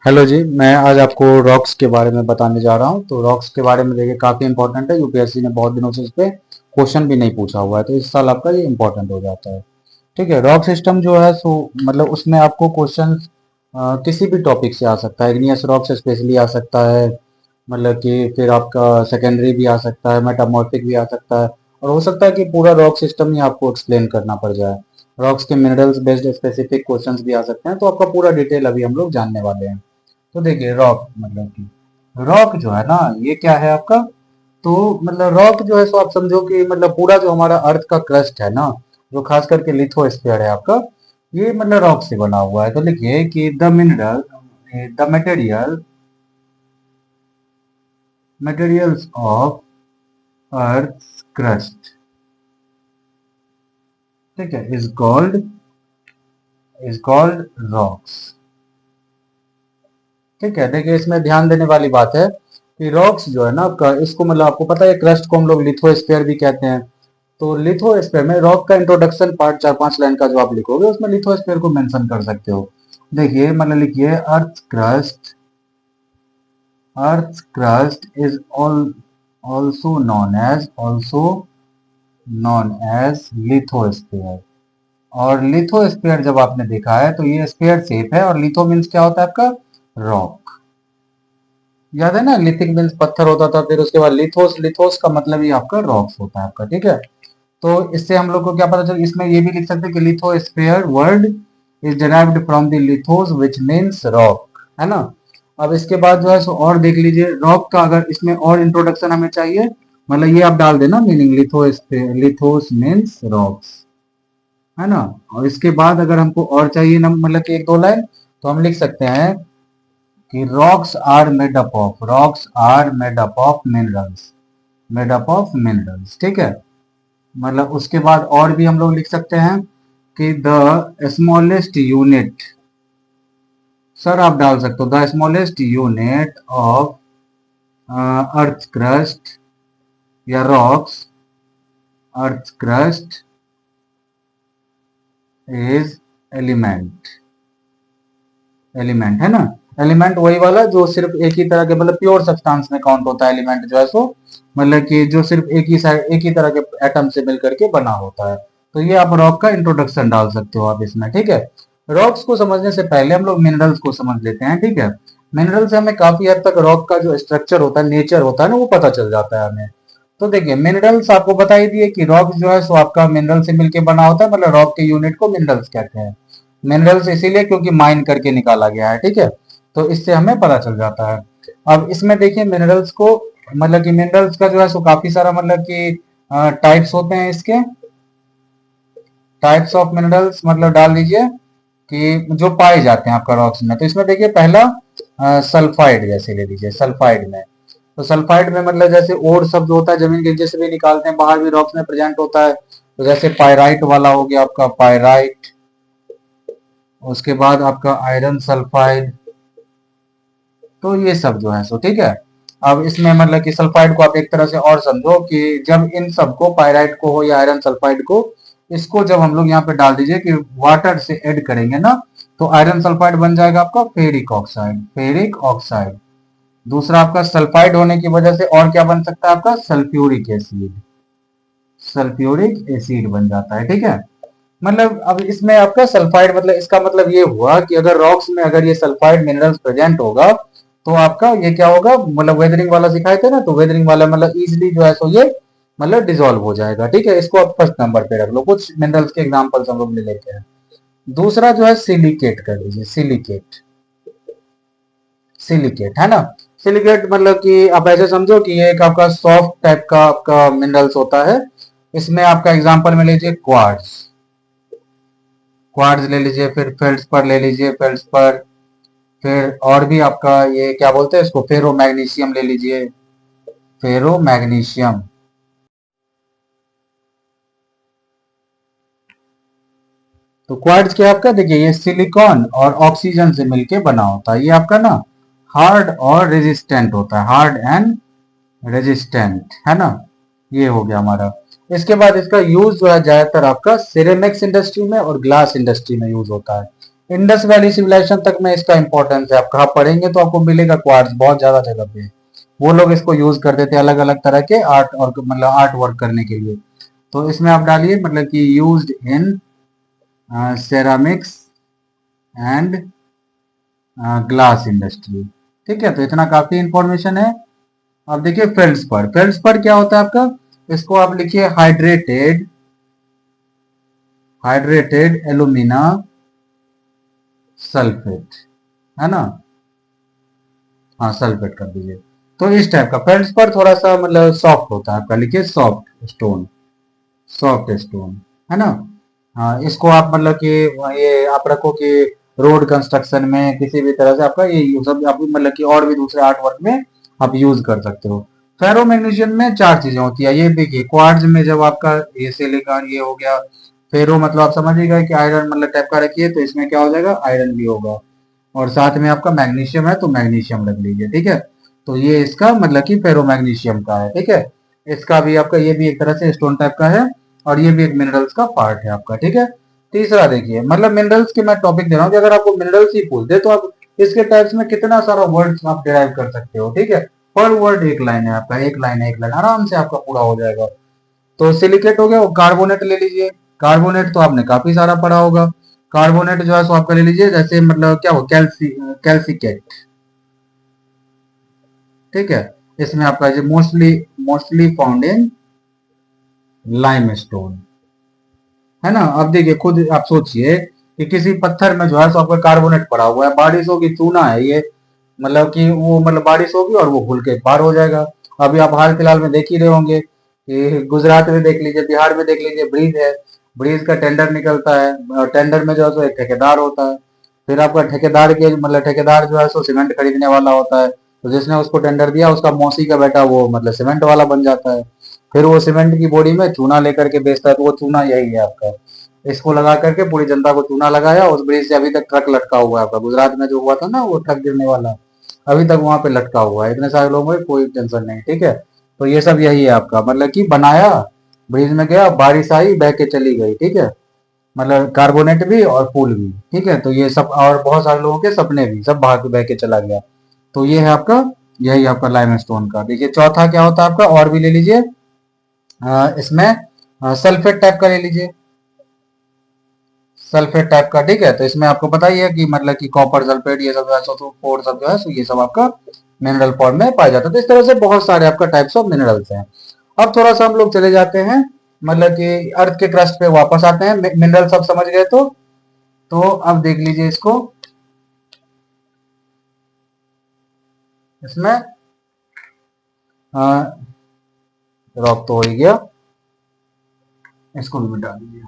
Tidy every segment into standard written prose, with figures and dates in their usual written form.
Hello जी। मैं आज आपको रॉक्स के बारे में बताने जा रहा हूँ। तो रॉक्स के बारे में देखिए काफ़ी इंपॉर्टेंट है। यूपीएससी ने बहुत दिनों से इस पे क्वेश्चन भी नहीं पूछा हुआ है, तो इस साल आपका ये इंपॉर्टेंट हो जाता है। ठीक है। रॉक सिस्टम जो है सो मतलब उसमें आपको क्वेश्चन किसी भी टॉपिक से आ सकता है। इग्नियस रॉक से स्पेशली आ सकता है, मतलब कि फिर आपका सेकेंडरी भी आ सकता है, मेटामॉर्फिक भी आ सकता है, और हो सकता है कि पूरा रॉक सिस्टम ही आपको एक्सप्लेन करना पड़ जाए। रॉक्स के मिनरल्स बेस्ड स्पेसिफिक क्वेश्चंस भी आ सकते हैं, तो आपका पूरा डिटेल अभी हम लोग जानने वाले हैं। तो देखिए रॉक मतलब कि रॉक जो है ना, ये क्या है आपका। तो मतलब रॉक जो है सो आप समझो कि मतलब पूरा जो हमारा अर्थ का क्रस्ट है ना, जो खास करके लिथोस्फीयर है आपका, ये मतलब रॉक से बना हुआ है। तो लिखिए कि the mineral the material materials of earth crust, ठीक है, इज कॉल्ड रॉक्स। ठीक है। देखिए इसमें ध्यान देने वाली बात है कि रॉक्स जो है ना आपका, इसको मतलब आपको पता है क्रस्ट को हम लोग लिथोस्फीयर भी कहते हैं। तो लिथोस्फीयर में रॉक का इंट्रोडक्शन पार्ट 4-5 लाइन का जो आप लिखोगे उसमें लिथोस्फीयर को मेंशन कर सकते हो। देखिए मतलब लिखिए earth crust is also known as lithosphere. और लिथोस्फीयर जब आपने देखा है तो ये स्फीयर शेप है, और लिथो मीन्स क्या होता है आपका, रॉक। याद है ना, लिथिक मीन्स पत्थर होता था, फिर उसके बाद लिथोस, लिथोस का मतलब ही आपका रॉक्स होता है आपका। ठीक है। तो इससे हम लोग को क्या पता चल, इसमें ये भी लिख सकते हैं कि lithosphere word is derived from the lithos which means rock, है ना। अब इसके बाद जो है सो और देख लीजिए रॉक का, अगर इसमें और इंट्रोडक्शन हमें चाहिए, मतलब ये आप डाल देना मीनिंग, लिथोस मीन्स रॉक्स, है ना। और इसके बाद अगर हमको और चाहिए ना, मतलब कि 1-2 लाइन, तो हम लिख सकते हैं कि rocks are made up of ठीक है। मतलब उसके बाद और भी हम लोग लिख सकते हैं कि द स्मॉलेस्ट यूनिट, सर आप डाल सकते हो the smallest unit of earth crust या rocks, earth crust is element. Element है ना, एलिमेंट वही वाला जो सिर्फ एक ही तरह के, मतलब प्योर सब्सटेंस में काउंट होता है एलिमेंट जो है सो, मतलब कि जो सिर्फ एक ही तरह के एटम से मिलकर के बना होता है। तो ये आप रॉक का इंट्रोडक्शन डाल सकते हो आप इसमें। ठीक है। रॉक्स को समझने से पहले हम लोग मिनरल्स को समझ लेते हैं। ठीक है। मिनरल से हमें काफी हद तक रॉक का जो स्ट्रक्चर होता है, नेचर होता है ना, वो पता चल जाता है हमें। तो देखिए मिनरल्स आपको बता ही दिए कि रॉक जो है सो आपका मिनरल से मिलकर बना होता है, मतलब रॉक के यूनिट को मिनरल्स कहते हैं। मिनरल्स इसीलिए क्योंकि माइन करके निकाला गया है। ठीक है। तो इससे हमें पता चल जाता है। अब इसमें देखिए मिनरल्स को, मतलब कि मिनरल्स का जो है सो काफी सारा, मतलब कि टाइप्स होते हैं इसके। टाइप्स ऑफ मिनरल्स मतलब डाल दीजिए कि जो पाए जाते हैं आपका रॉक्स में। तो इसमें देखिए पहला सल्फाइड, जैसे ले लीजिए सल्फाइड में। तो सल्फाइड में मतलब जैसे और शब्द होता है, जमीन के नीचे से भी निकालते हैं, बाहर भी रॉक्स में प्रेजेंट होता है। तो जैसे पायराइट वाला हो गया आपका पायराइट, उसके बाद आपका आयरन सल्फाइड। तो ये सब जो है सो ठीक है। अब इसमें मतलब कि सल्फाइड को आप एक तरह से और समझो कि जब इन सबको, पायराइट को हो या आयरन सल्फाइड को, इसको जब हम लोग यहाँ पे डाल दीजिए कि वाटर से ऐड करेंगे ना, तो आयरन सल्फाइड बन जाएगा आपका फेरिक ऑक्साइड, फेरिक ऑक्साइड। दूसरा आपका सल्फाइड होने की वजह से और क्या बन सकता है आपका, सल्फ्यूरिक एसिड, सल्फ्यूरिक एसिड बन जाता है। ठीक है। मतलब अब इसमें आपका सल्फाइड, मतलब इसका मतलब ये हुआ कि अगर रॉक्स में अगर ये सल्फाइड मिनरल्स प्रेजेंट होगा, तो आपका ये क्या होगा, मतलब वेदरिंग वाला सिखाए थे ना, तो वेदरिंग वाला मतलब इजिली जो है सो ये मतलब डिसॉल्व हो जाएगा। ठीक है। इसको आप फर्स्ट नंबर पे रख लो। कुछ मिनरल्स के एग्जांपल्स हम लोग ले लेते हैं। दूसरा जो है सिलिकेट कर लीजिए, सिलिकेट, सिलिकेट है ना। सिलिकेट मतलब कि आप ऐसे समझो कि ये एक आपका सॉफ्ट टाइप का आपका मिनरल्स होता है। इसमें आपका एग्जांपल में लीजिए क्वार्ट्ज, क्वार्ट्ज ले लीजिए, फिर फेल्ड्सपर ले लीजिए, फेल्ड्सपर, फिर और भी आपका ये क्या बोलते हैं इसको, फेरो मैग्नीशियम ले लीजिए, फेरो मैग्नीशियम। तो क्वार्ट्ज क्या आपका, देखिए ये सिलिकॉन और ऑक्सीजन से मिलके बना होता है। ये आपका ना हार्ड और रेजिस्टेंट होता है, हार्ड एंड रेजिस्टेंट, है ना। ये हो गया हमारा। इसके बाद इसका यूज जो है ज्यादातर आपका सिरेमिक्स इंडस्ट्री में और ग्लास इंडस्ट्री में यूज होता है। इंडस वैली सिविलाइजेशन तक में इसका इंपॉर्टेंस है, आप कहाँ पढ़ेंगे तो आपको मिलेगा क्वार्ट्ज बहुत ज्यादा जगह पे। वो लोग इसको यूज करते थे अलग अलग तरह के आर्ट और मतलब आर्ट वर्क करने के लिए। तो इसमें आप डालिए मतलब कि used in ceramics and glass industry. ठीक है, तो इतना काफी इंफॉर्मेशन है। अब देखिए फेल्ड्सपर, फेल्ड्सपर क्या होता है आपका, इसको आप लिखिए हाइड्रेटेड, हाइड्रेटेड एल्यूमिना सल्फेट, है ना, हाँ सल्फेट कर दीजिए। तो इस टाइप का फेल्ड्सपर थोड़ा सा मतलब सॉफ्ट होता है आपका, लिखिए सॉफ्ट स्टोन, सॉफ्ट स्टोन, है ना। हाँ इसको आप मतलब कि ये आप रखो कि रोड कंस्ट्रक्शन में किसी भी तरह से आपका ये यूज आप मतलब कि और भी दूसरे आर्ट वर्क में आप यूज कर सकते हो। फेरो मैग्नीशियम में चार चीजें होती है, ये देखिए क्वार्ट्ज में जब आपका ये सिलिकॉन ये हो गया, फेरो मतलब आप समझिएगा कि आयरन मतलब टाइप का रखिए, तो इसमें क्या हो जाएगा आयरन भी होगा, और साथ में आपका मैग्नीशियम है तो मैग्नीशियम रख लीजिए। ठीक है, तो ये इसका मतलब कि फेरो मैग्नीशियम का है। ठीक है, इसका भी आपका ये भी एक तरह से स्टोन टाइप का है, और ये भी एक मिनरल्स का पार्ट है आपका। ठीक है, तीसरा देखिए मतलब मिनरल्स के मैं टॉपिक दे रहा हूँ कि अगर आपको मिनरल्स ही पूछ दे तो आप इसके टाइप्स में कितना सारा वर्ड्स आप डिराइव कर सकते हो। ठीक है, पर वर्ड एक लाइन है आपका, एक लाइन है, एक लाइन आराम से आपका पूरा हो जाएगा। तो सिलिकेट हो गया, वो कार्बोनेट ले लीजिए। कार्बोनेट तो आपने काफी सारा पढ़ा होगा। कार्बोनेट जो है सो आपका ले लीजिए, जैसे मतलब क्या हो कैल्सिकेट। ठीक है, इसमें आपका जो mostly mostly found in limestone, है ना। अब देखिए खुद आप सोचिए कि किसी पत्थर में जो है सो आपका कार्बोनेट पड़ा हुआ है, बारिश होगी चूना है ये, मतलब कि वो मतलब बारिश होगी और वो घुल के पार हो जाएगा। अभी आप हाल फिलहाल में देख ही रहे होंगे कि गुजरात में देख लीजिए, बिहार में देख लीजिए, ब्रिज है, ब्रिज का टेंडर निकलता है, और टेंडर में जो है सो एक ठेकेदार होता है। फिर आपका ठेकेदार के मतलब ठेकेदार जो है सो सीमेंट खरीदने वाला होता है, तो जिसने उसको टेंडर दिया उसका मौसी का बेटा वो मतलब सीमेंट वाला बन जाता है। फिर वो सीमेंट की बोरी में चूना लेकर के बेचता है, तो वो चूना यही है आपका। इसको लगा करके पूरी जनता को चूना लगाया, उस ब्रिज से अभी तक ट्रक लटका हुआ है आपका। गुजरात में जो हुआ था ना वो ट्रक गिरने वाला, अभी तक वहां पे लटका हुआ है, इतने सारे लोगों में कोई टेंशन नहीं। ठीक है, तो ये सब यही है आपका, मतलब कि बनाया, ब्रिज में गया, बारिश आई बह के चली गई। ठीक है, मतलब कार्बोनेट भी और पुल भी। ठीक है, तो ये सब और बहुत सारे लोगों के सपने भी सब भाग बह के चला गया। तो ये है आपका, यही आपका लाइमस्टोन का। देखिए चौथा क्या होता है आपका, और भी ले लीजिए, इसमें सल्फेट टाइप का ले लीजिए, सल्फेट टाइप का। ठीक है, तो इसमें आपको पता ही है कि मतलब कि कॉपर सल्फेट ये सब जो है सो फोर सब जो है सो ये सब आपका मिनरल फॉर्म में पाया जाता है। तो इस तरह से बहुत सारे आपका टाइप्स ऑफ मिनरल्स हैं। अब थोड़ा सा हम लोग चले जाते हैं मतलब कि अर्थ के क्रस्ट पे वापस आते हैं। मिनरल सब समझ गए तो अब देख लीजिए इसको, इसमें रॉक तो हो ही गया, इसको भी मिटा दीजिए।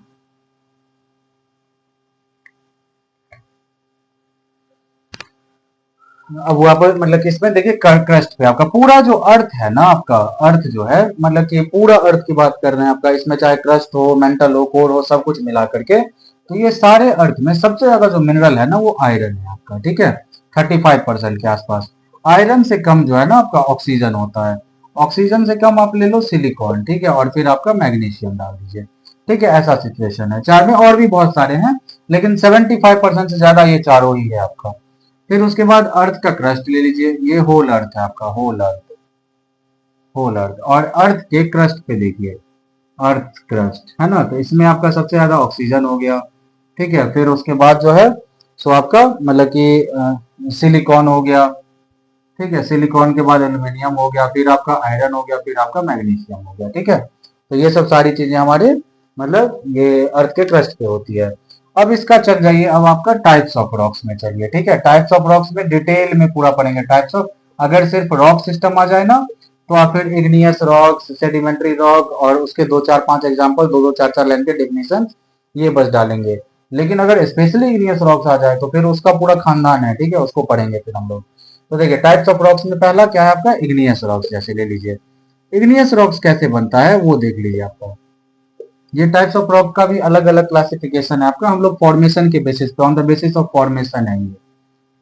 अब वहां पर मतलब कि इसमें देखिए क्रस्ट पे आपका पूरा जो अर्थ है ना, आपका अर्थ जो है मतलब कि पूरा अर्थ की बात कर रहे हैं आपका, इसमें चाहे क्रस्ट हो, मेंटल हो, कोर हो, सब कुछ मिला करके, तो ये सारे अर्थ में सबसे ज्यादा जो मिनरल है ना वो आयरन है आपका। ठीक है, 35% के आसपास। आयरन से कम जो है ना आपका ऑक्सीजन होता है, ऑक्सीजन से कम आप ले लो सिलिकॉन। ठीक है, और फिर आपका मैग्नीशियम डाल दीजिए। ठीक है, ऐसा सिचुएशन है। चार में और भी बहुत सारे हैं, लेकिन 75% से ज्यादा ये चारों ही है आपका। फिर उसके बाद अर्थ का क्रस्ट ले लीजिए, ये होल अर्थ है आपका, होल अर्थ, होल अर्थ। और अर्थ के क्रस्ट पे देखिए, अर्थ क्रस्ट है ना, तो इसमें आपका सबसे ज्यादा ऑक्सीजन हो गया। ठीक है, फिर उसके बाद जो है सो आपका मतलब कि सिलिकॉन हो गया। ठीक है, सिलिकॉन के बाद एल्यूमिनियम हो गया, फिर आपका आयरन हो गया, फिर आपका मैग्नीशियम हो गया। ठीक है, तो ये सब सारी चीजें हमारे मतलब ये अर्थ के क्रस्ट पे होती है। अब इसका चल जाइए, अब आपका टाइप्स ऑफ रॉक्स में चलिए। ठीक है, टाइप्स ऑफ रॉक्स में डिटेल में पूरा पढ़ेंगे टाइप्स ऑफ। अगर सिर्फ रॉक सिस्टम आ जाए ना तो आप फिर इग्नियस रॉक्स, सेडिमेंट्री रॉक और उसके दो चार पांच एग्जांपल, दो दो चार चार लाइन के डेफिनेशन ये बस डालेंगे। लेकिन अगर स्पेशली इग्नियस रॉक्स आ जाए तो फिर उसका पूरा खानदान है। ठीक है, उसको पढ़ेंगे फिर हम लोग। तो देखिए टाइप्स ऑफ रॉक्स में पहला क्या है आपका, इग्नियस रॉक्स। जैसे ले लीजिए इग्नियस रॉक्स कैसे बनता है वो देख लीजिए आपका। ये टाइप्स ऑफ रॉक का भी अलग अलग क्लासिफिकेशन है आपका, हम लोग फॉर्मेशन के बेसिस पे, on the basis of formation है ये,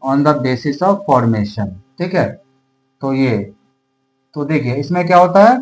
on the basis of formation. ठीक है, तो ये, तो देखिए इसमें क्या होता है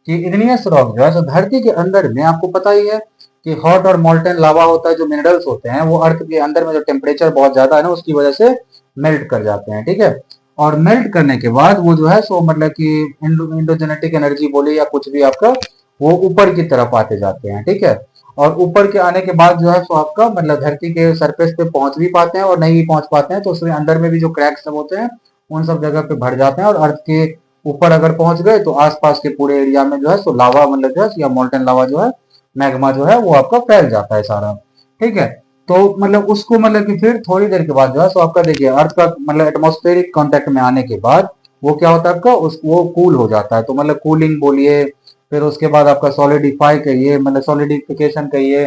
कि इग्नियस रॉक जो है तो धरती के अंदर में आपको पता ही है कि हॉट और मोल्टेन लावा होता है, जो मिनरल्स होते हैं वो अर्थ के अंदर में जो टेम्परेचर बहुत ज्यादा है ना उसकी वजह से मेल्ट कर जाते हैं, ठीक है। और मेल्ट करने के बाद वो जो है सो मतलब कि इंडोजेनेटिक एनर्जी बोले या कुछ भी आपका, वो ऊपर की तरफ आते जाते हैं, ठीक है। और ऊपर के आने के बाद जो है सो आपका मतलब धरती के सरफेस पे पहुंच भी पाते हैं और नहीं भी पहुंच पाते हैं, तो उसमें अंदर में भी जो क्रैक्स सब होते हैं उन सब जगह पे भर जाते हैं, और अर्थ के ऊपर अगर पहुंच गए तो आसपास के पूरे एरिया में जो है सो लावा मतलब जो है या मोल्टन लावा जो है, मैग्मा जो है वो आपका फैल जाता है सारा, ठीक है। तो मतलब उसको मतलब कि फिर थोड़ी देर के बाद जो है सो आपका देखिए अर्थ का मतलब एटमॉस्फेरिक कांटेक्ट में आने के बाद वो क्या होता है आपका, उस वो कूल हो जाता है, तो मतलब कूलिंग बोलिए, फिर उसके बाद आपका सॉलिडिफाई कहिए, मतलब सॉलिडिफिकेशन कहिए,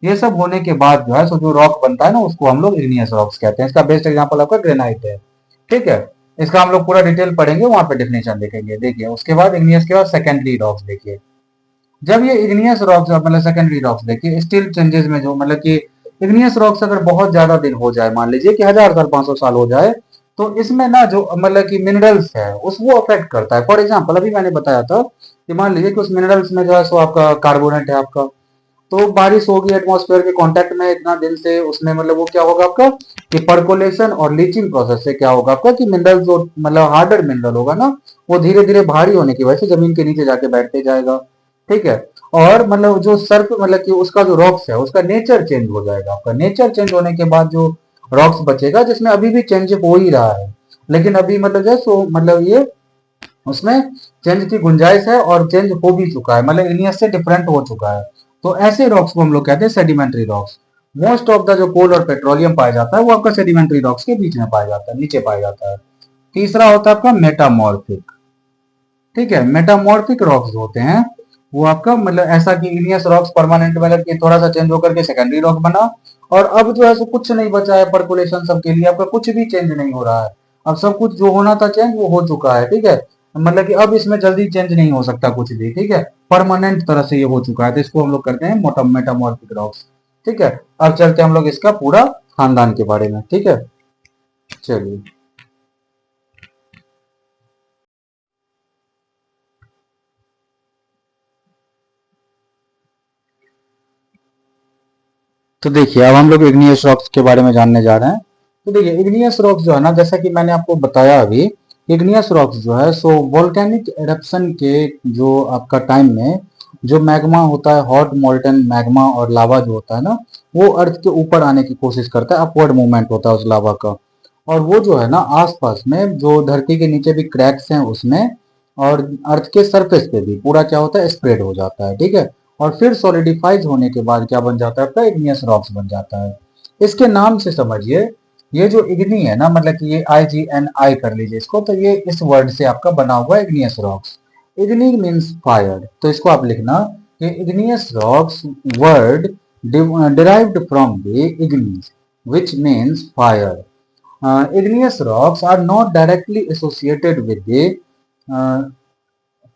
ये सब होने के बाद जो है सो जो रॉक बनता है ना उसको हम लोग इग्नियस रॉक्स कहते हैं। इसका बेस्ट एग्जांपल आपका ग्रेनाइट है, ठीक है। इसका हम लोग पूरा डिटेल पढ़ेंगे, वहां पे डेफिनेशन देखेंगे। देखिए उसके बाद इग्नियस के बाद सेकेंडरी रॉक्स देखिए, जब ये इग्नियस रॉक्स मतलब सेकेंडरी रॉक्स देखिए स्टिल चेंजेस में जो मतलब कि इग्नियस रॉक्स अगर बहुत ज्यादा दिन हो जाए, मान लीजिए कि 1000 साल 500 साल हो जाए, तो इसमें ना जो मतलब कि मिनरल्स है उस वो अफेक्ट करता है। फॉर एग्जांपल अभी मैंने बताया था कि मान लीजिए कि उस मिनरल्स में जो है सो आपका कार्बोनेट है आपका, तो बारिश होगी एटमॉस्फेयर के कांटेक्ट में इतना दिन से, उसमें मतलब वो क्या होगा आपका कि पर्कोलेशन और लीचिंग प्रोसेस से क्या होगा आपका कि मिनरल जो मतलब हार्डर मिनरल होगा ना वो धीरे धीरे भारी होने की वजह से जमीन के नीचे जाके बैठते जाएगा, ठीक है। और मतलब जो सर्फ मतलब कि उसका जो रॉक्स है उसका नेचर चेंज हो जाएगा आपका, नेचर चेंज होने के बाद जो रॉक्स बचेगा जिसमें अभी भी चेंज हो ही रहा है, लेकिन अभी मतलब जो है सो मतलब ये उसमें चेंज की गुंजाइश है और चेंज हो भी चुका है, मतलब इग्नियस से डिफरेंट हो चुका है। तो ऐसे रॉक्स को हम लोग कहते हैं sedimentary rocks. Most of the जो कोल और पेट्रोलियम पाया जाता है वो आपका सेडिमेंट्री रॉक्स के बीच में पाया जाता है, नीचे पाया जाता है। तीसरा होता है आपका मेटामॉर्फिक, ठीक है। मेटामॉर्फिक रॉक्स होते हैं वो आपका मतलब ऐसा कि इग्नियस रॉक्स परमानेंट मतलब कि थोड़ा सा चेंज होकर के सेकेंडरी रॉक बना, और अब जो है सो कुछ नहीं बचा है पर्कुलेशन सब के लिए, आपका कुछ भी चेंज नहीं हो रहा है, अब सब कुछ जो होना था चेंज वो हो चुका है, ठीक है। मतलब कि अब इसमें जल्दी चेंज नहीं हो सकता कुछ भी, ठीक है, परमानेंट तरह से ये हो चुका है, तो इसको हम लोग करते हैं मेटामॉर्फिक रॉक्स, ठीक है। अब चलते हैं हम लोग इसका पूरा खानदान के बारे में, ठीक है, चलिए। तो देखिए अब हम लोग इग्नियस रॉक्स के बारे में जानने जा रहे हैं। तो देखिए इग्नियस रॉक्स जो है ना, जैसा कि मैंने आपको बताया अभी, इग्नियस रॉक्स जो है सो वोल्केनिक एरप्शन के जो आपका टाइम में जो मैग्मा होता है, हॉट मोल्टन मैग्मा और लावा जो होता है ना, वो अर्थ के ऊपर आने की कोशिश करता है, अपवर्ड मूवमेंट होता है उस लावा का, और वो जो है ना आसपास में जो धरती के नीचे भी क्रैक्स हैं उसमें और अर्थ के सरफेस पे भी पूरा क्या होता है स्प्रेड हो जाता है, ठीक है। और फिर सॉलिडिफाइज होने के बाद क्या बन जाता है आपका इग्नियस रॉक्स बन जाता है। इसके नाम से समझिए, ये जो इग्नी है ना मतलब कि ये IGNI कर लीजिए इसको, तो ये इस वर्ड से आपका बना हुआ है इग्नियस रॉक्स। इग्नी मीन्स फायर, तो इसको आप लिखना कि igneous rocks word derived from the ignis which means fire. Igneous rocks are not directly associated with the uh,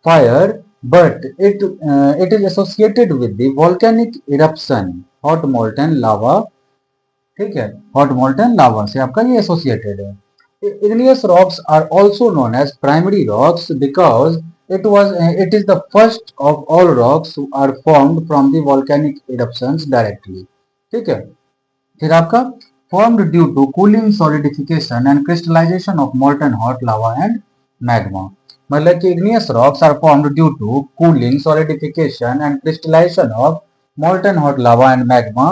fire, but it is associated with the volcanic eruption, hot molten lava, ठीक है। Hot molten लावा से आपका ये associated है। Igneous rocks are also known as primary rocks because it is the first of all rocks who are formed from the volcanic eruptions directly, ठीक है। फिर आपका formed due to cooling solidification and crystallization of molten hot lava and magma, मतलब कि igneous rocks are formed due to cooling solidification and crystallization of molten hot lava and magma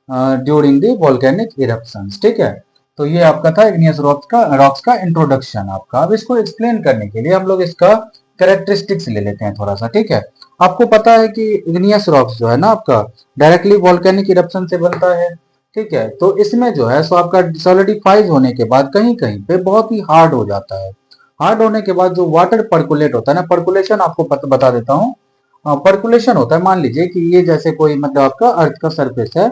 during the volcanic eruptions, ठीक है। तो ये आपका था igneous rocks का introduction आपका। अब इसको एक्सप्लेन करने के लिए हम लोग इसका कैरेक्टरिस्टिक्स ले लेते हैं थोड़ा सा, ठीक है। आपको पता है कि इग्नियस रॉक्स जो है ना आपका डायरेक्टली वोल्केनिक इरप्शन से बनता है, ठीक है। तो इसमें जो है सो आपका सॉलिडिफाइज होने के बाद कहीं कहीं पे बहुत ही हार्ड हो जाता है। हार्ड होने के बाद जो वाटर पर्कुलेट होता है ना, पर्कुलेशन आपको बता देता हूँ। पर्कुलेशन होता है, मान लीजिए कि ये जैसे कोई मतलब आपका अर्थ का सरफेस है,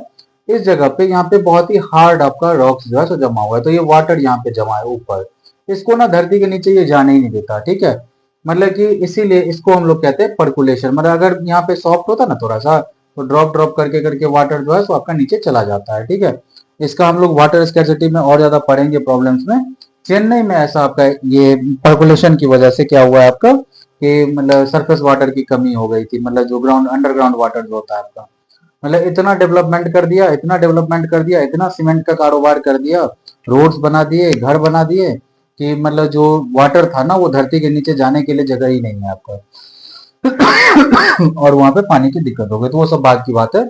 इस जगह पे यहाँ पे बहुत ही हार्ड आपका रॉक्स जो है सो जमा हुआ है, तो ये वाटर यहाँ पे जमा है ऊपर, इसको ना धरती के नीचे ये जाने ही नहीं देता, ठीक है। मतलब कि इसीलिए इसको हम लोग कहते हैं पर्कुलेशन। मतलब अगर यहाँ पे सॉफ्ट होता ना थोड़ा सा, तो ड्रॉप ड्रॉप करके करके वाटर जो है सो आपका नीचे चला जाता है, ठीक है। इसका हम लोग वाटर स्कैर्सिटी में और ज्यादा पढ़ेंगे प्रॉब्लम्स में। चेन्नई में ऐसा आपका ये पर्कुलेशन की वजह से क्या हुआ है आपका कि मतलब सरफेस वाटर की कमी हो गई थी, मतलब जो ग्राउंड अंडरग्राउंड वाटर जो होता है आपका, मतलब इतना डेवलपमेंट कर दिया, इतना डेवलपमेंट कर दिया, इतना सीमेंट का कारोबार कर दिया, रोड्स बना दिए, घर बना दिए, कि मतलब जो वाटर था ना वो धरती के नीचे जाने के लिए जगह ही नहीं है आपका। और वहां पे पानी की दिक्कत हो गई, तो वो सब बात की बात है।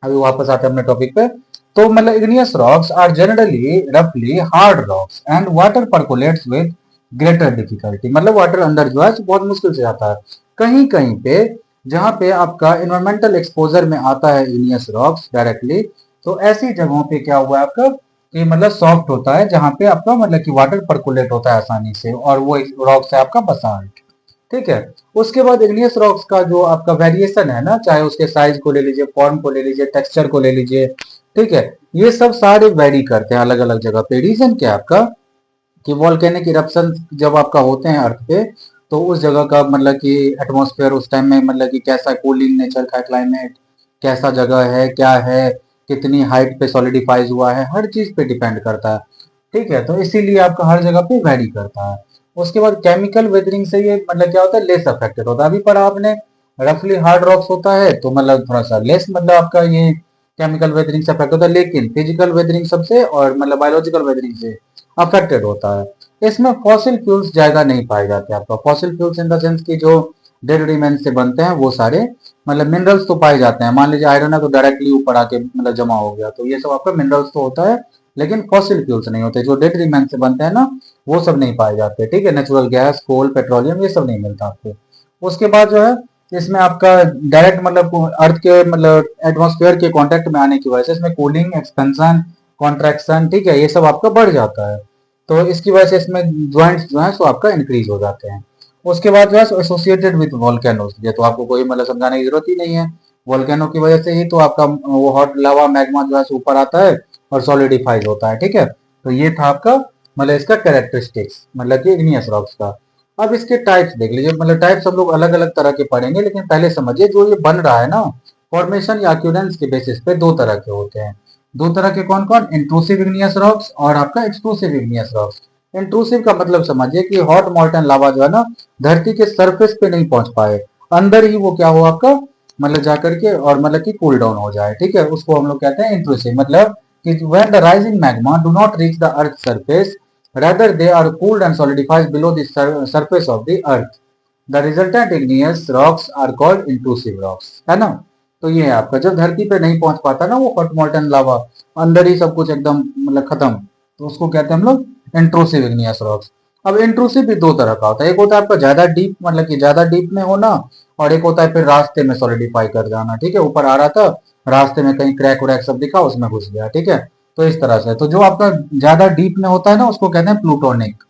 अभी वापस आते हैं अपने टॉपिक पे। तो मतलब इग्नियस रॉक्स आर जनरली रफली hard rocks and water percolates with greater difficulty. मतलब वाटर अंदर जो है बहुत मुश्किल से जाता है। कहीं कहीं पे जहाँ पे आपका इन्वायरमेंटल एक्सपोजर में आता है इग्नियस रॉक्स डायरेक्टली, तो ऐसी जगहों पे क्या हुआ है आपका कि मतलब सॉफ्ट होता है, जहाँ पे आपका मतलब कि वाटर परकोलेट होता है आसानी से, और वो रॉक से आपका बसाल्ट। ठीक है। उसके बाद इग्नियस रॉक्स का जो आपका वेरिएशन है ना, चाहे उसके साइज को ले लीजिए, फॉर्म को ले लीजिए, टेक्सचर को ले लीजिए, ठीक है, ये सब सारे वेरी करते हैं अलग अलग जगह पे। रीजन क्या है आपका कि वॉल्केनिक इरप्शन जब आपका होते हैं अर्थ पे, तो उस जगह का मतलब कि एटमॉस्फेयर उस टाइम में मतलब कि कैसा कूलिंग नेचर का क्लाइमेट, कैसा जगह है, क्या है, कितनी हाइट पे सॉलिडिफाइज हुआ है, हर चीज पे डिपेंड करता है। ठीक है, तो इसीलिए आपका हर जगह पे वैरी करता है। उसके बाद केमिकल वेदरिंग से ये मतलब क्या होता है, लेस अफेक्टेड होता है। अभी पढ़ा आपने, रफली हार्ड रॉक्स होता है तो मतलब थोड़ा सा लेस मतलब आपका ये केमिकल वेदरिंग से अफेक्ट होता है, लेकिन फिजिकल वेदरिंग सबसे और मतलब बायोलॉजिकल वेदरिंग से अफेक्टेड होता है। इसमें फॉसिल फ्यूल्स ज्यादा नहीं पाए जाते। आपका fossil fuels in the sense की जो डेड रिमेन्स से बनते हैं वो सारे, मतलब मिनरल्स तो पाए जाते हैं। मान लीजिए आयरन है तो डायरेक्टली ऊपर आके मतलब जमा हो गया, तो ये सब आपका मिनरल्स तो होता है, लेकिन फॉसिल फ्यूल्स नहीं होते। जो डेड रिमेन्स से बनते हैं ना, वो सब नहीं पाए जाते। ठीक है, नेचुरल गैस, कोल, पेट्रोलियम, ये सब नहीं मिलता आपको। उसके बाद जो है इसमें आपका डायरेक्ट मतलब अर्थ के मतलब एटमॉस्फेयर के कांटेक्ट में आने की वजह से इसमें कूलिंग, एक्सपेंशन, कॉन्ट्रैक्शन, ठीक है, ये सब आपका बढ़ जाता है। तो इसकी वजह से इसमें ज्वाइंट्स जो है सो आपका इंक्रीज हो जाते हैं। उसके बाद जो है एसोसिएटेड विद वोल्केनोस, ये तो आपको कोई मतलब समझाने की जरूरत ही नहीं है। वोल्केनो की वजह से ही तो आपका वो हॉट लावा मैग्मा जो है सो ऊपर आता है और सॉलिडिफाइज होता है। ठीक है, तो ये था आपका मतलब इसका कैरेक्टरिस्टिक्स मतलब कि इग्नियस रॉक्स का। अब इसके टाइप्स देख लीजिए, मतलब टाइप्स हम लोग अलग अलग तरह के पढ़ेंगे, लेकिन पहले समझिए जो ये बन रहा है ना, फॉर्मेशन या अक्यूरेंस के बेसिस पे दो तरह के होते हैं। दो तरह के कौन कौन, इंट्रूसिव इग्नियस रॉक्स और आपका एक्सक्लूसिव इग्नियस रॉक्स। इंट्रूसिव का मतलब समझिए कि हॉट मॉल्टन लावा जो है ना, धरती के सरफेस पे नहीं पहुंच पाए, अंदर ही वो क्या हो आपका मतलब जाकर के और मतलब कि कूल डाउन हो जाए। ठीक है, उसको हम लोग कहते हैं इंट्रूसिव। मतलब कि when the rising magma do not reach the earth's surface, rather they are cooled and solidified below the surface of the earth. The resultant igneous rocks are called intrusive rocks, है ना। तो ये है आपका, जब धरती पे नहीं पहुंच पाता ना वो हॉट मोल्टन लावा, अंदर ही सब कुछ एकदम मतलब खत्म, तो उसको कहते हैं हम लोग इंट्रूसिव इग्नियस रॉक्स। अब इंट्रूसिव भी दो तरह का होता है, एक होता है आपका ज्यादा डीप मतलब कि ज्यादा डीप में होना, और एक होता है फिर रास्ते में सॉलिडिफाई कर जाना। ठीक है, ऊपर आ रहा था, रास्ते में कहीं क्रैक व्रैक सब दिखा, उसमें घुस गया। ठीक है, तो इस तरह से, तो जो आपका ज्यादा डीप में होता है ना उसको कहते हैं प्लूटोनिक।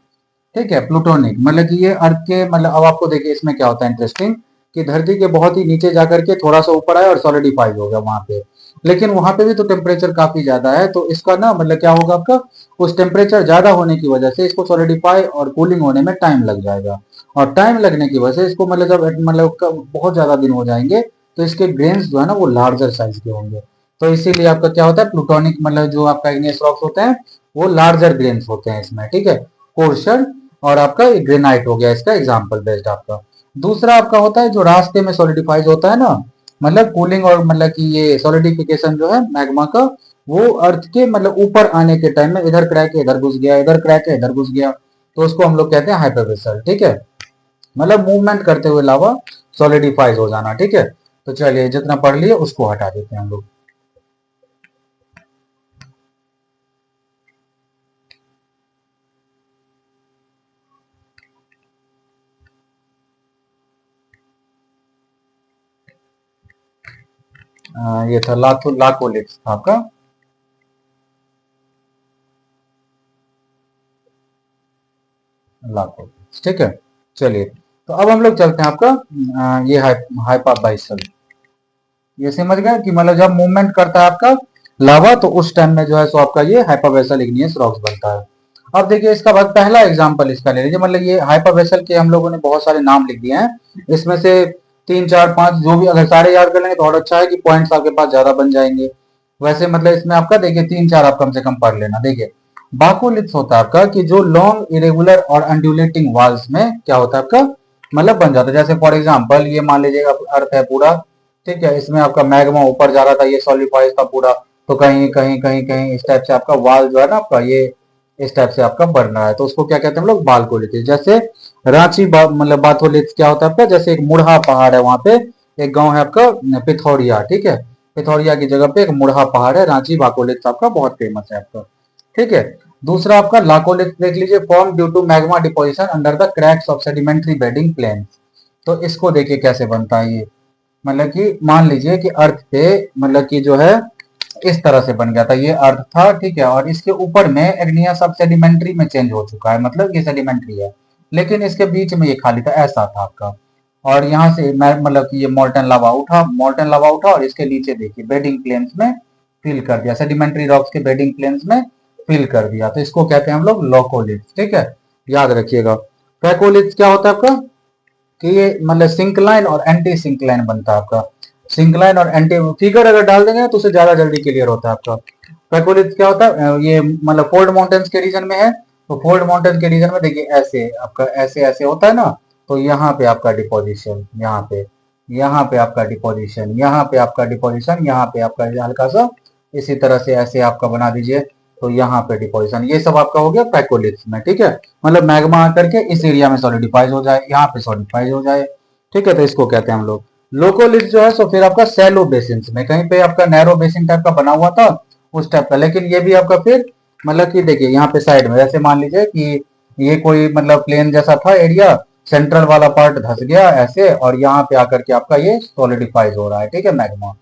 ठीक है, प्लूटोनिक मतलब कि ये अर्थ के मतलब, अब आपको देखिए इसमें क्या होता है इंटरेस्टिंग, कि धरती के बहुत ही नीचे जाकर के थोड़ा सा ऊपर आया और सॉलिडिफाई हो गया वहां पे, लेकिन वहां पे भी तो टेम्परेचर काफी ज्यादा है, तो इसका ना मतलब क्या होगा आपका, उस टेम्परेचर ज्यादा होने की वजह से इसको सॉलिडिफाई और कूलिंग होने में टाइम लग जाएगा। और टाइम लगने की वजह से इसको मतलब जब मतलब बहुत ज्यादा दिन हो जाएंगे, तो इसके ग्रेन्स जो है ना वो लार्जर साइज के होंगे। तो इसीलिए आपका क्या होता है, प्लूटोनिक मतलब जो आपका इग्नियस रॉक्स होते हैं वो लार्जर ग्रेन्स होते हैं इसमें। ठीक है, कोर्सर और आपका ग्रेनाइट हो गया इसका एग्जाम्पल बेस्ड आपका। दूसरा आपका होता है जो रास्ते में सॉलिडिफाइज होता है ना, मतलब कूलिंग और मतलब कि ये सॉलिडिफिकेशन जो है मैग्मा का, वो अर्थ के मतलब ऊपर आने के टाइम में इधर क्रैक है इधर घुस गया, इधर क्रैक है इधर घुस गया, तो उसको हम लोग कहते हैं हाइपरवेसल। ठीक है, मतलब मूवमेंट करते हुए लावा सॉलिडिफाइज हो जाना। ठीक है, तो चलिए जितना पढ़ लिए उसको हटा देते हैं हम लोग। ये था लाकोलिक्स था आपका। लाकोलिक्स, ठीक है। चलिए, तो अब हम लोग चलते हैं आपका ये हाइपाबाइसल। ये समझ गए कि मतलब जब मूवमेंट करता है आपका लावा, तो उस टाइम में जो है सो आपका ये हाइपावेसल इग्नियस रॉक्स बनता है। अब देखिए इसका बाद पहला एग्जांपल इसका ले लीजिए, मतलब ये हाइपावेसल के हम लोगों ने बहुत सारे नाम लिख दिए हैं, इसमें से तीन चार पांच जो भी अगर सारे याद कर लेंगे तो और अच्छा है कि पॉइंट्स आपके पास ज्यादा बन जाएंगे। वैसे मतलब इसमें आपका देखिए तीन चार आप कम से कम पढ़ लेना। देखिए बाकोलिथ्स होता है आपका कि जो लॉन्ग इरेगुलर और अंडुलेटिंग वॉल्स में क्या होता है आपका मतलब बन जाता है। जैसे फॉर एग्जांपल ये मान लीजिए अर्थ है पूरा, ठीक है। इसमें आपका मैग्मा ऊपर जा रहा था, ये सॉलिडिफाइड था पूरा, तो कहीं कहीं कहीं कहीं इस टाइप से आपका वाल जो है ना आपका, ये इस टाइप से आपका बन रहा है, तो उसको क्या कहते हैं हम लोग, बाल्कोलिथिस। जैसे रांची मतलब बाथोलिथ क्या होता है आपका, जैसे एक मुढ़ा पहाड़ है, वहां पे एक गांव है आपका पिथौरिया, ठीक है। पिथौरिया की जगह पे एक मुढ़ा पहाड़ है, रांची बाकोलिथ आपका बहुत फेमस है आपका, ठीक है। दूसरा आपका लाकोलिथ देख लीजिए, form due to magma deposition under the cracks of sedimentary bedding planes. तो इसको देखिए कैसे बनता है ये, मतलब कि मान लीजिए कि अर्थ पे मतलब कि जो है इस तरह से बन गया था, ये अर्थ था, ठीक है, और इसके ऊपर में एग्नियस अब सेडिमेंट्री में चेंज हो चुका है, मतलब ये सेडिमेंट्री है, लेकिन इसके बीच में ये खाली था, ऐसा था आपका। और यहाँ से मतलब कि ये मोल्टन लावा उठा, मोल्टन लावा उठा, और इसके नीचे देखिए बेडिंग प्लेन्स में फिल कर दिया, सेडिमेंट्री रॉक्स के बेडिंग प्लेन्स में फिल कर दिया, तो इसको कहते हैं हम लोग लोकोलिथ्स, ठीक है, याद रखिएगा। पैकोलिथ्स क्या होता है आपका, कि ये मतलब सिंक्लाइन और एंटी सिंक्लाइन बनता है आपका। सिंक्लाइन और एंटी फिगर अगर डाल देंगे तो उसे ज्यादा जल्दी क्लियर होता है आपका। पैकोलिथ क्या होता है, ये मतलब फोल्ड माउंटेन्स के रीजन में है, तो फोल्ड माउंटेन के रीजन में देखिए ऐसे आपका ऐसे ऐसे होता है ना, तो यहाँ पे आपका डिपोजिशन, यहाँ पे आपका डिपोजिशन, यहाँ पे आपका डिपोजिशन, यहाँ पे आपका हल्का सा इसी तरह से ऐसे आपका बना दीजिए, तो यहाँ पे डिपोजिशन, ये सब आपका हो गया पैकोलिथ्स में, ठीक है। मतलब मैग्मा आकर के इस एरिया में सॉलिडिफाइज हो जाए, यहाँ पे सॉलिडिफाइज हो जाए, ठीक है, तो इसको कहते हैं हम लोग लोकोलिथ जो है। सो फिर आपका सैलो बेसिन में, कहीं पे आपका नैरो बेसिन टाइप का बना हुआ था उस टाइप का, लेकिन ये भी आपका फिर मतलब कि देखिए यहाँ पे साइड में, जैसे मान लीजिए कि ये कोई मतलब प्लेन जैसा था एरिया, सेंट्रल वाला पार्ट धस गया ऐसे, और यहाँ पे आकर के आपका ये सॉलिडिफाइज हो रहा है, ठीक है, मैग्मा।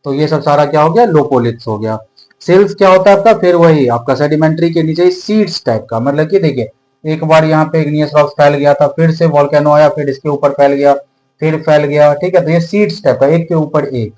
तो ये सब सारा क्या हो गया, लोकोलिथ्स हो गया। सेल्स क्या होता है आपका, फिर वही आपका सेडिमेंट्री के नीचे सीड्स टाइप का, मतलब कि देखिए एक बार यहाँ पे इग्नियस रॉक्स फैल गया था, फिर से वॉल्केनो आया, फिर इसके ऊपर फैल गया, फिर फैल गया, ठीक है, तो ये सीड्स टाइप का, एक के ऊपर एक,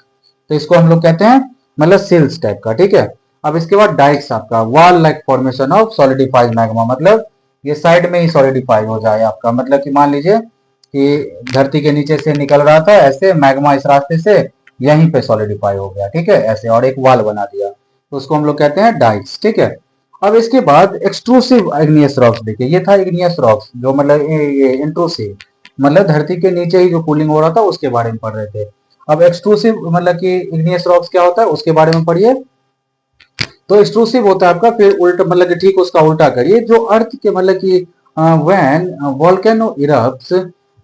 तो इसको हम लोग कहते हैं मतलब सिल्स टाइप का, ठीक है। अब इसके बाद डाइक्स आपका wall like formation of solidified magma, मतलब ये साइड में ही सॉलिडिफाई हो जाए आपका, मतलब कि मान लीजिए कि धरती के नीचे से निकल रहा था ऐसे मैग्मा, इस रास्ते से यहीं पे सॉलिडिफाई हो गया, ठीक है, ऐसे, और एक वॉल बना दिया, तो उसको हम लोग कहते हैं डाइक्स, ठीक है। अब इसके बाद एक्सट्रूसिव इग्नियस रॉक्स, देखिए ये था इग्नियस रॉक्स जो मतलब ये इंट्रूसिव, मतलब धरती के नीचे ही जो कूलिंग हो रहा था उसके बारे में पढ़ रहे थे। अब एक्सट्रूसिव मतलब कि इग्नियस रॉक्स क्या होता है उसके बारे में पढ़िए। तो एक्सट्रूसिव होता है आपका, फिर उल्टा मतलब कि ठीक उसका उल्टा करिए, जो अर्थ के मतलब कि when volcano erupts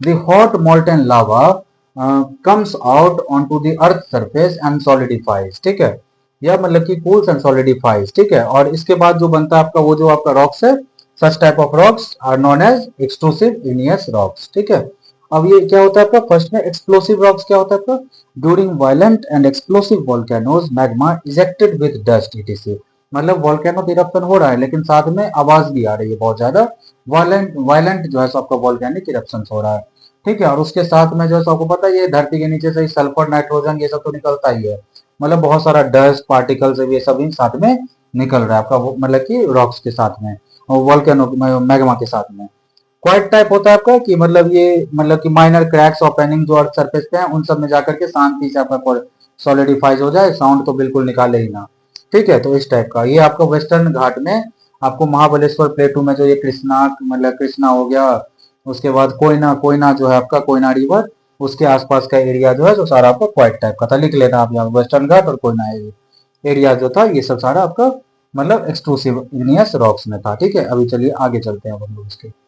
the hot molten lava comes out onto the earth surface and solidifies, ठीक है, या मतलब कि कूल्स एंड सॉलिडिफाइज, ठीक है। और इसके बाद जो बनता है आपका वो जो आपका रॉक्स है, such type of rocks are known as extrusive igneous rocks, ठीक है। अब ये क्या होता है आपका, फर्स्ट में एक्सप्लोसिव रॉक्स क्या होता है आपका, during violent and explosive volcanoes magma ejected with dust etc., मतलब वोल्केनो इरप्शन हो रहा है लेकिन साथ में आवाज भी आ रही है बहुत ज्यादा, वायलेंट वायलेंट जो है सो आपका वोल्केनिक इरप्शन हो रहा है, ठीक है। और उसके साथ में जो है सो आपको पता है ये धरती के नीचे से ही सल्फर नाइट्रोजन ये सब तो निकलता ही है, मतलब बहुत सारा डस्ट पार्टिकल्स ये सब इन साथ में निकल रहा है आपका मतलब कि रॉक्स के साथ में और वोल्केनो मैग्मा के साथ में। क्वाइट टाइप होता है आपका कि मतलब ये मतलब कि माइनर क्रैक्स ओपनिंग जो अर्थ सरफेस पे है उन सब में जाकर के शांति से आपका सॉलिडिफाइज हो जाए, साउंड तो बिल्कुल निकाले ही ना, ठीक है। तो इस टाइप का ये आपका वेस्टर्न घाट में आपको महाबलेश्वर प्लेटू में जो ये कृष्णा मतलब कृष्णा हो गया, उसके बाद कोयना कोयना जो है आपका कोयना रिवर, उसके आसपास का एरिया जो है जो सारा आपका क्वाइट टाइप का था, लिख लेना आप यहाँ वेस्टर्न घाट और कोयना एरिया जो था ये सब सारा आपका मतलब एक्सक्लूसिव इग्नियस रॉक्स में था, ठीक है। अभी चलिए आगे चलते हैं हम लोग इसके।